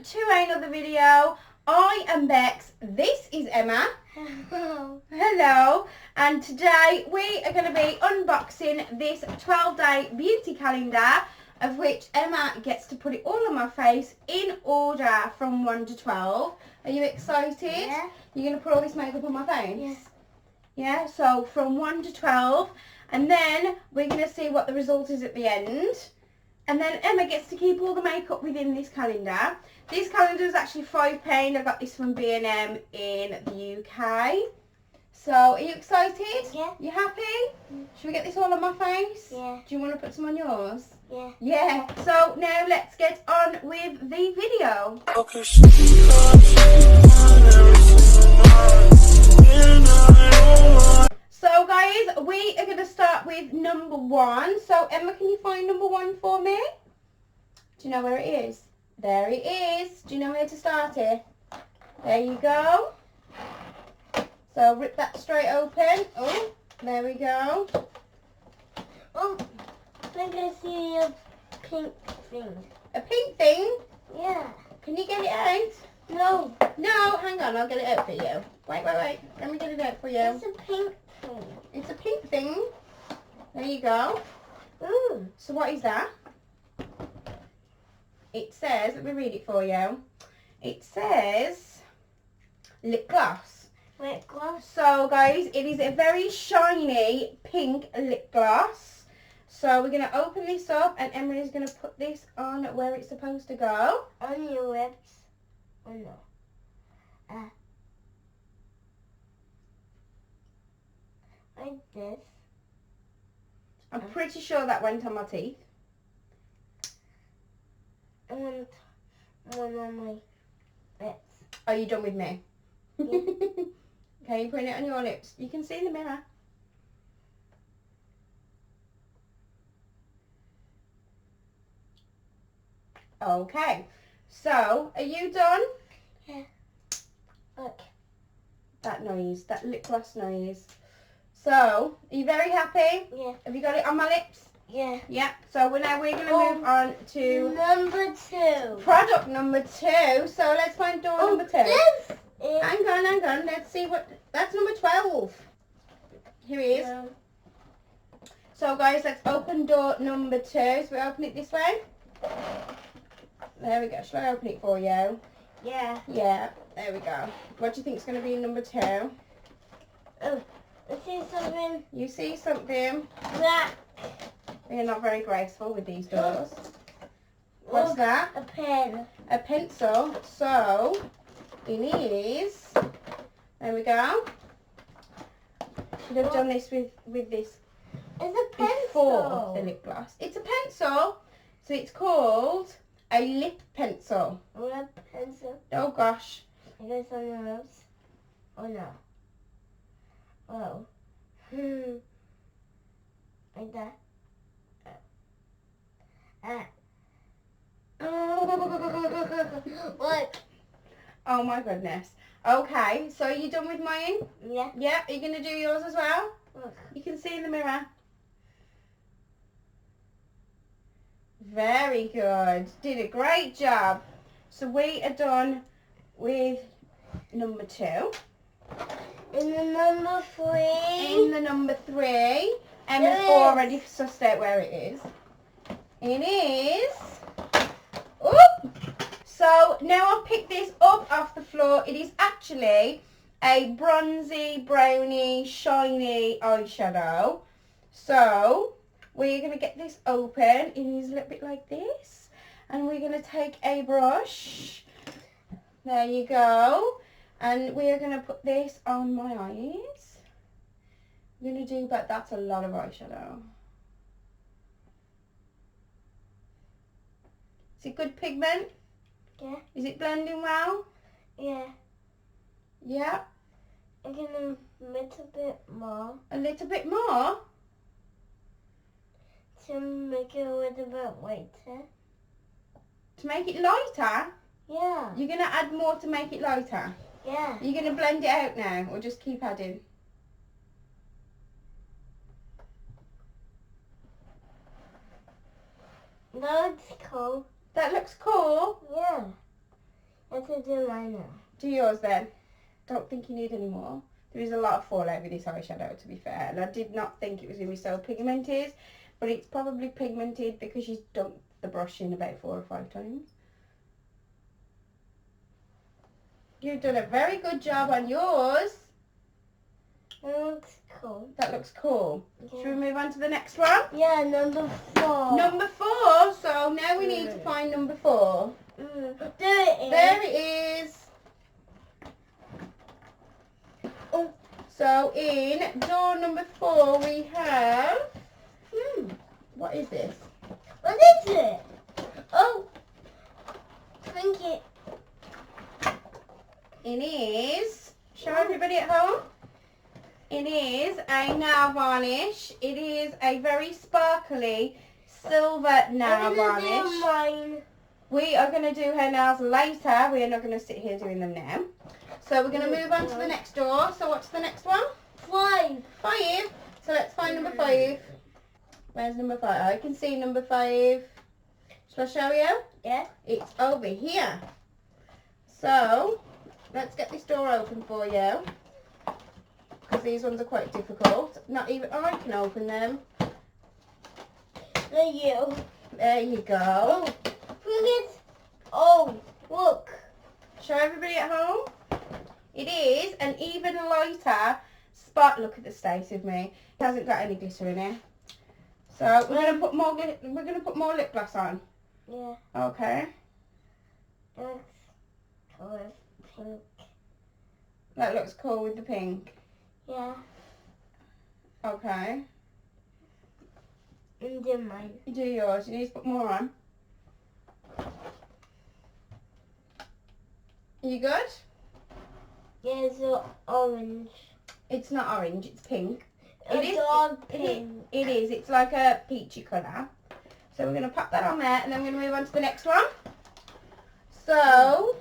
to another video. I am Bex, this is Emma. Hello. Hello, and today we are going to be unboxing this 12-day beauty calendar, of which Emma gets to put it all on my face in order from 1 to 12. Are you excited? Yeah. You're going to put all this makeup on my face? Yeah. Yeah, so from 1 to 12, and then we're going to see what the result is at the end. And then Emma gets to keep all the makeup within this calendar. This calendar is actually £5. I got this from B&M in the UK. So, are you excited? Yeah. You happy? Should we get this all on my face? Yeah. Do you want to put some on yours? Yeah. Yeah. So, now let's get on with the video. So guys, we are going to start with number 1. So Emma, can you find number 1 for me? Do you know where it is? There it is. Do you know where to start it? There you go. So rip that straight open. Oh, there we go. Oh, I can see a pink thing. A pink thing? Yeah. Can you get it out? No. No, hang on, I'll get it out for you. Wait. Let me get it out for you. It's a pink thing. It's a pink thing. There you go. Ooh. So what is that? It says, let me read it for you. It says lip gloss. Lip gloss. So guys, it is a very shiny pink lip gloss. So we're going to open this up and Emma is going to put this on where it's supposed to go. On your lips. Oh no. Like this. I'm pretty sure that went on my teeth. And one on my lips. Are you done with me? Yeah. Okay, you're putting it on your lips. You can see in the mirror. Okay, so are you done? Yeah. Look. That noise, that lip gloss noise. So, are you very happy? Yeah. Have you got it on my lips? Yeah. Yeah. So we're going to move on to number 2. product number 2. So let's find door number 2. This is... Hang on. Let's see what... That's number 12. Here it is. So guys, let's open door number 2. So we open it this way. There we go. Shall I open it for you? Yeah. Yeah. There we go. What do you think is going to be in number 2? Oh, I see something You see something? black. They're not very graceful with these doors. What's Look, that? a pen. A pencil. So it is. There we go. Should have done this with this It's a before the pencil. lip gloss. It's a pencil. So it's called a lip pencil. What a pencil. Oh gosh. I guess on your lips. Oh no. Oh. Like that. Look. Oh my goodness. Okay, so are you done with mine? Yeah. Yeah, are you going to do yours as well? Look. You can see in the mirror. Very good. Did a great job. So we are done with number 2. In the number 3. In the number 3, Emma's Yes. already sussed out where it is. It is... Oop! So now I've picked this up off the floor. It is actually a bronzy, browny, shiny eyeshadow. So we're going to get this open. It is a little bit like this. And we're going to take a brush. There you go. And we are going to put this on my eyes. I'm going to do, but that's a lot of eyeshadow. Is it good pigment? Yeah. Is it blending well? Yeah. Yeah. I'm gonna little bit more A little bit more? to make it a little bit lighter. To make it lighter? Yeah. You're going to add more to make it lighter? Yeah. You're going to blend it out now or just keep adding? That's cool. That looks cool. Yeah. Let's do mine now. Do yours then. Don't think you need any more. There is a lot of fallout with this eyeshadow, to be fair, and I did not think it was going to be so pigmented, but it's probably pigmented because she's dumped the brush in about 4 or 5 times. You've done a very good job on yours. That looks cool. That looks cool. Yeah. Should we move on to the next one? Yeah, number 4. Number 4. So now we need to find number 4. There it is. Oh. So in door number 4 we have... what is this? What is it? Oh. Thank you. It is... Show everybody at home. It is a nail varnish. It is a very sparkly silver nail varnish. Mine. We are going to do her nails later. We are not going to sit here doing them now. So we're going to move on to the next door. So what's the next one? 5. 5. So let's find number 5. Where's number 5? I can see number 5. Shall I show you? Yeah. It's over here. So let's get this door open for you. Because these ones are quite difficult. Not even I can open them. There you. There you go. Oh, look it. Oh, look. Show everybody at home. It is an even lighter spot. Look at the state of me. It hasn't got any glitter in it. So we're gonna put more. We're gonna put more lip gloss on. Yeah. Okay. Looks color pink. That looks cool with the pink. Yeah. Okay. And do mine. You do yours. You need to put more on. You good? Yeah, it's orange. It's not orange. It's pink. A dog pink. It is. It's like a peachy colour. So we're going to pop that on there and then we're going to move on to the next one. So,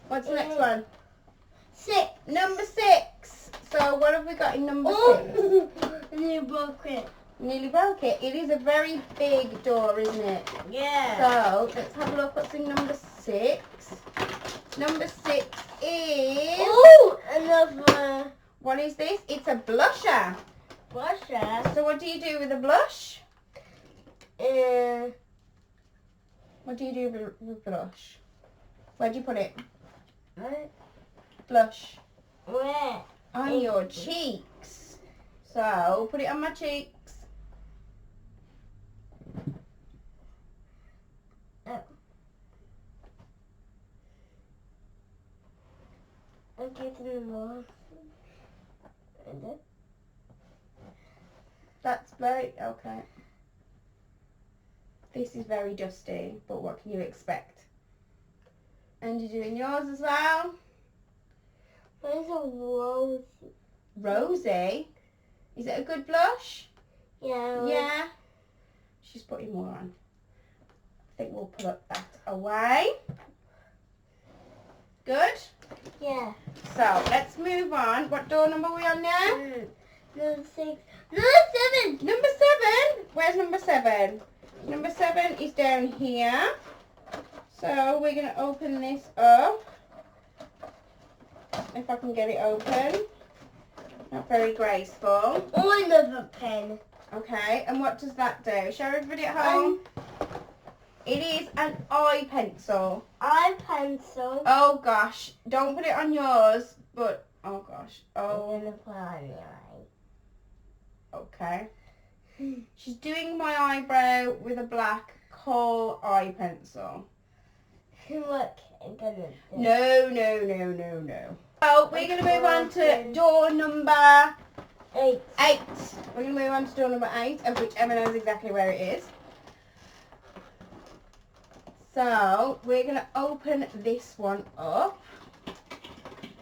what's the next one? 6. Number 6. So what have we got in number 6? Oh, you broke it. Nearly broke it. It is a very big door, isn't it? Yeah. So, let's have a look what's in number 6. Number 6 is... Oh, another What is this? It's a blusher. blusher. So what do you do with a blush? What do you do with blush? Where do you put it? What? Blush. Where? On your cheeks. So, put it on my cheeks. Oh. I'm getting more. And then? That's very... okay. This is very dusty, but what can you expect? And you're doing yours as well. Where's a rose? Rosy? Is it a good blush? Yeah. Yeah. She's putting more on. I think we'll put that away. Good? Yeah. So, let's move on. What door number are we on now? Number 6. Number 7. Number 7? Where's number 7? Number 7 is down here. So, we're going to open this up. If I can get it open. Not very graceful. Oh, another pen. Okay, and what does that do? Show everybody at home. It is an eye pencil. Eye pencil. Oh gosh, don't put it on yours, but oh gosh. I'm Oh, gonna put on your eye. okay. She's doing my eyebrow with a black kohl eye pencil. Look, I'm gonna do. No, no, no, no, no. So we're going to move on to door number 8. 8. We're going to move on to door number 8, of which Emma knows exactly where it is. So we're going to open this one up.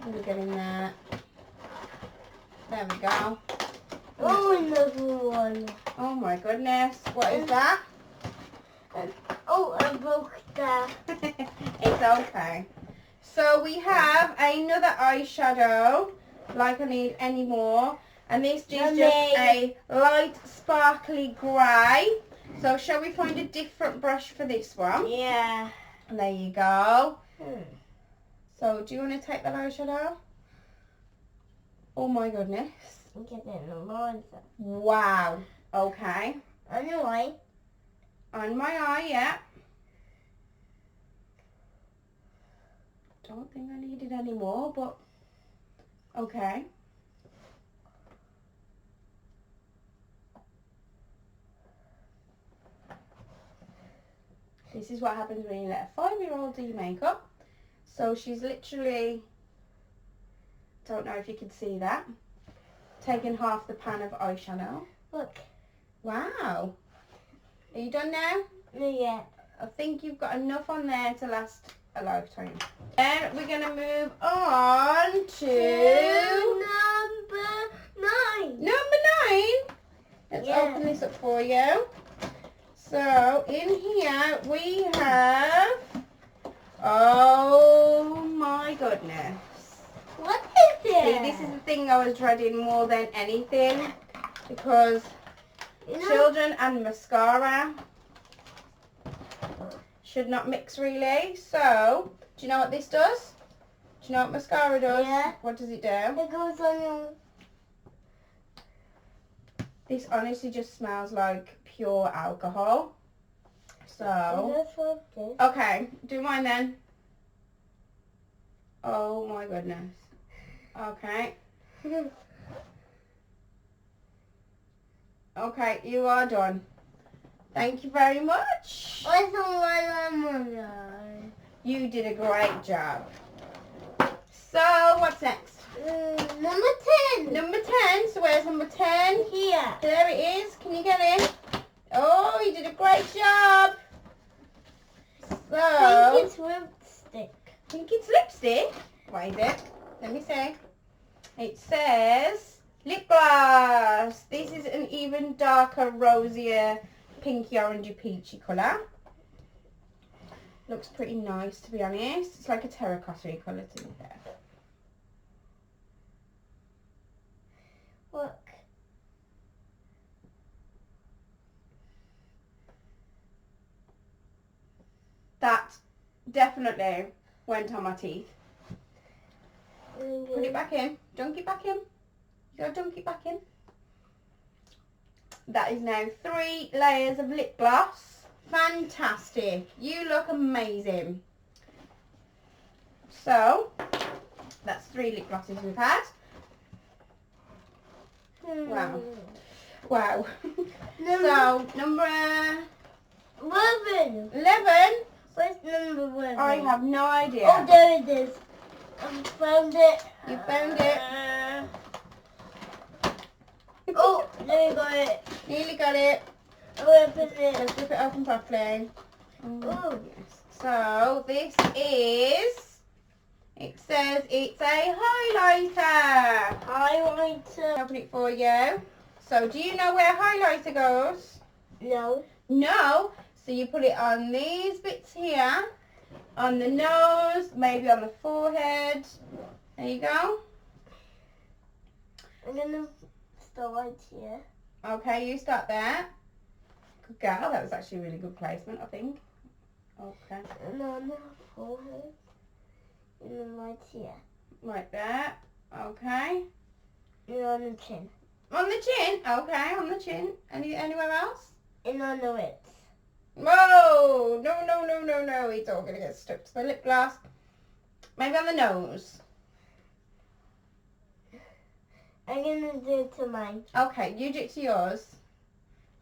Let me get in there. There we go. Oh, another one. Oh my goodness. What is that? Oh, I broke that. It's okay. So we have another eyeshadow, like I need any more. And this is just a light sparkly grey. So shall we find a different brush for this one? Yeah. There you go. So do you want to take that eyeshadow? Oh my goodness. Get it on. Wow. Okay. On your eye. On my eye, yeah. Don't think I needed any more, but okay. This is what happens when you let a 5-year-old do your makeup. So she's literally, don't know if you can see that, taken half the pan of eyeshadow. Look. Wow. Are you done now? Not yet. I think you've got enough on there to last a lifetime. Then we're going to move on to number 9. number 9. Let's open this up for you. So in here we have, oh my goodness. What is it? See, this is the thing I was dreading more than anything, because children and mascara should not mix really. So, do you know what this does? Do you know what mascara does? Yeah. What does it do? It goes on your... This honestly just smells like pure alcohol. So, okay, do mine then. Oh my goodness. Okay. Okay, you are done. Thank you very much. You did a great job. So, what's next? Number 10. Number 10. So where's number 10? Here. There it is. Can you get in? Oh, you did a great job. So, I think it's lipstick. think it's lipstick. What is it? Let me see. It says lip gloss. This is an even darker, rosier, pinky, orangey, peachy colour. Looks pretty nice, to be honest. It's like a terracotta colour, to be fair. Look. That definitely went on my teeth. Put it back in. Dunk it back in. You gotta dunk it back in. That is now 3 layers of lip gloss. Fantastic. You look amazing. So, that's 3 lip glosses we've had. Wow. Wow. So, number 11. 11. Where's number 11? I have no idea. Oh, there it is. I found it. You found it. Oh, there you got it. Nearly got it. Open it. Let's rip it open properly. Oh. Yes. So this is, it says it's a highlighter. Highlighter. Open it for you. So do you know where highlighter goes? No. No. So you put it on these bits here, on the nose, maybe on the forehead. There you go. I'm gonna start here. Okay, you start there. Good girl. That was actually a really good placement, I think. Okay. And on the forehead. And then right here. Right there. Okay. And on the chin. On the chin. Okay, on the chin. Anywhere else? And on the lips. Whoa! No, no, no, no, no. It's all going to get stuck to the lip gloss. Maybe on the nose. I'm gonna do it to mine. Okay, you do it to yours.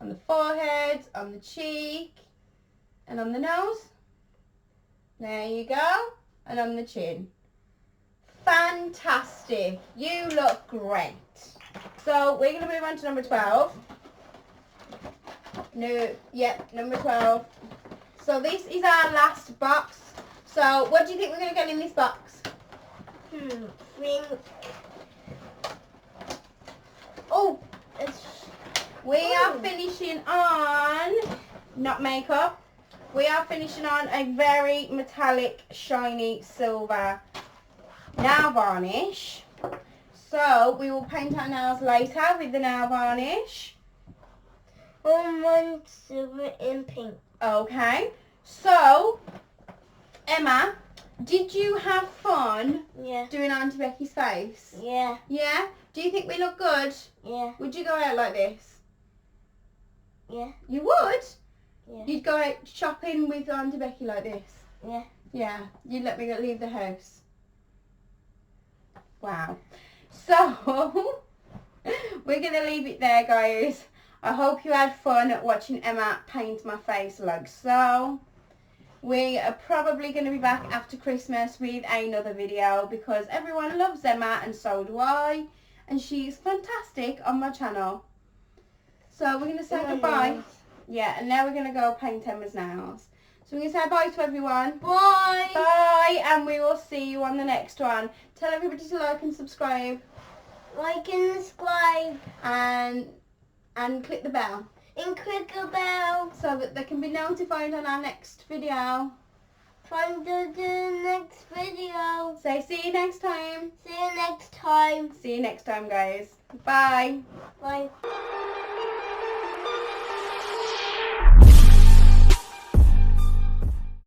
On the forehead, on the cheek, and on the nose. There you go. And on the chin. Fantastic. You look great. So we're going to move on to number 12. No, yep, number 12. So this is our last box. So what do you think we're going to get in this box? Think. Oh, It's. we are finishing on, not makeup, we are finishing on a very metallic, shiny silver nail varnish. So we will paint our nails later with the nail varnish. Mine silver and pink. Okay, so Emma Did you have fun Yeah. doing Auntie Becky's face? Yeah. Yeah? Do you think we look good? Yeah. Would you go out like this? Yeah. You would? Yeah. You'd go out shopping with Auntie Becky like this? Yeah. Yeah. You'd let me leave the house? Wow. So, we're going to leave it there, guys. I hope you had fun watching Emma paint my face like so. We are probably going to be back after Christmas with another video because everyone loves Emma and so do I. And she's fantastic on my channel. So we're going to say goodbye. Yeah, and now we're going to go paint Emma's nails. So we're going to say bye to everyone. Bye. Bye, and we will see you on the next one. Tell everybody to like and subscribe. Like and subscribe. And click the bell. And click the bell. So that they can be notified on our next video. Time to do the next video. Say see you next time. See you next time. See you next time, guys. Bye. Bye.